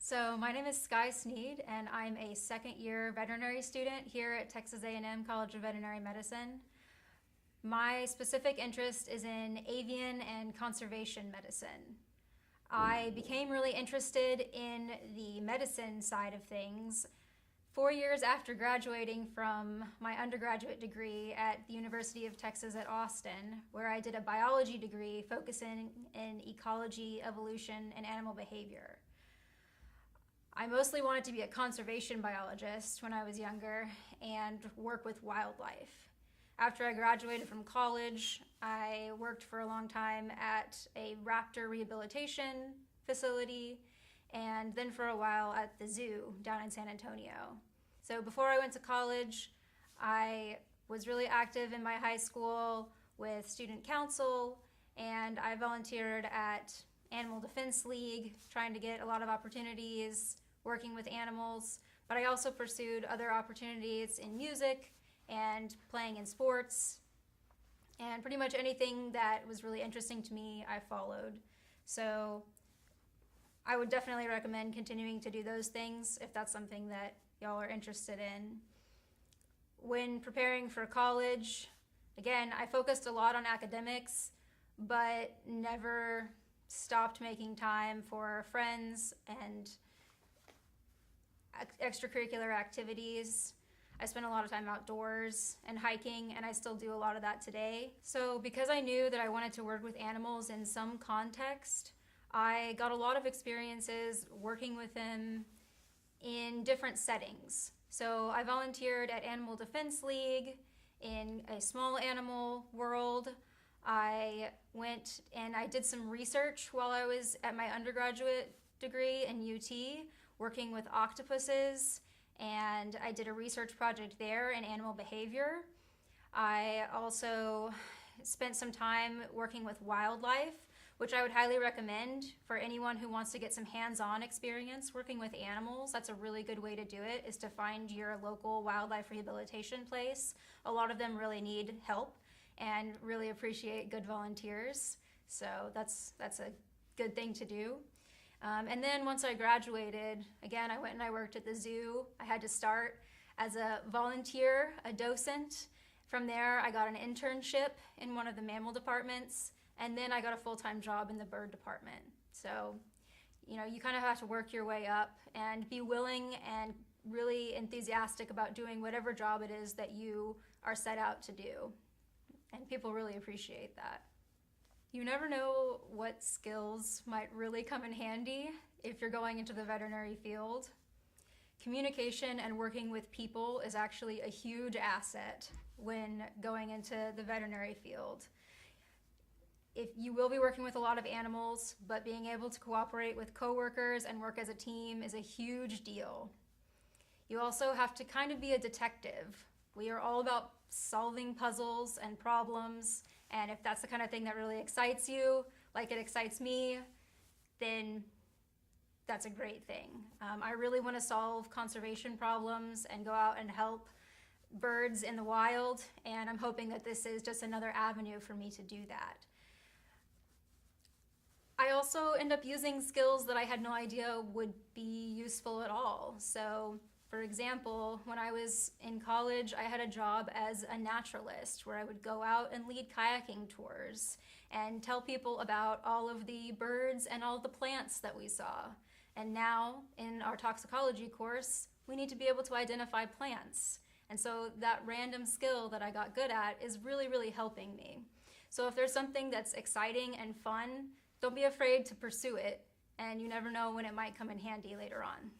So my name is Skye Sneed, and I'm a second-year veterinary student here at Texas A&M College of Veterinary Medicine. My specific interest is in avian and conservation medicine. I became really interested in the medicine side of things 4 years after graduating from my undergraduate degree at the University of Texas at Austin, where I did a biology degree focusing in ecology, evolution, and animal behavior. I mostly wanted to be a conservation biologist when I was younger and work with wildlife. After I graduated from college, I worked for a long time at a raptor rehabilitation facility and then for a while at the zoo down in San Antonio. So before I went to college, I was really active in my high school with student council, and I volunteered at Animal Defense League, trying to get a lot of opportunities working with animals, but I also pursued other opportunities in music and playing in sports, and pretty much anything that was really interesting to me, I followed. So I would definitely recommend continuing to do those things if that's something that y'all are interested in. When preparing for college, again, I focused a lot on academics, but never stopped making time for friends and extracurricular activities. I spent a lot of time outdoors and hiking, and I still do a lot of that today. So because I knew that I wanted to work with animals in some context, I got a lot of experiences working with them in different settings. So I volunteered at Animal Defense League in a small animal world. I went and I did some research while I was at my undergraduate degree in UT, working with octopuses, and I did a research project there in animal behavior. I also spent some time working with wildlife, which I would highly recommend for anyone who wants to get some hands-on experience working with animals. That's a really good way to do it, is to find your local wildlife rehabilitation place. A lot of them really need help and really appreciate good volunteers. So that's a good thing to do. And then once I graduated, again, I went and I worked at the zoo. I had to start as a volunteer, a docent. From there, I got an internship in one of the mammal departments, and then I got a full-time job in the bird department. So, you kind of have to work your way up and be willing and really enthusiastic about doing whatever job it is that you are set out to do. And people really appreciate that. You never know what skills might really come in handy if you're going into the veterinary field. Communication and working with people is actually a huge asset when going into the veterinary field. If you will be working with a lot of animals, but being able to cooperate with coworkers and work as a team is a huge deal. You also have to kind of be a detective. We are all about solving puzzles and problems, and if that's the kind of thing that really excites you, like it excites me, then that's a great thing. I really want to solve conservation problems and go out and help birds in the wild, and I'm hoping that this is just another avenue for me to do that. I also end up using skills that I had no idea would be useful at all. So, for example, when I was in college, I had a job as a naturalist where I would go out and lead kayaking tours and tell people about all of the birds and all the plants that we saw. And now, in our toxicology course, we need to be able to identify plants. And so that random skill that I got good at is really, really helping me. So if there's something that's exciting and fun, don't be afraid to pursue it, and you never know when it might come in handy later on.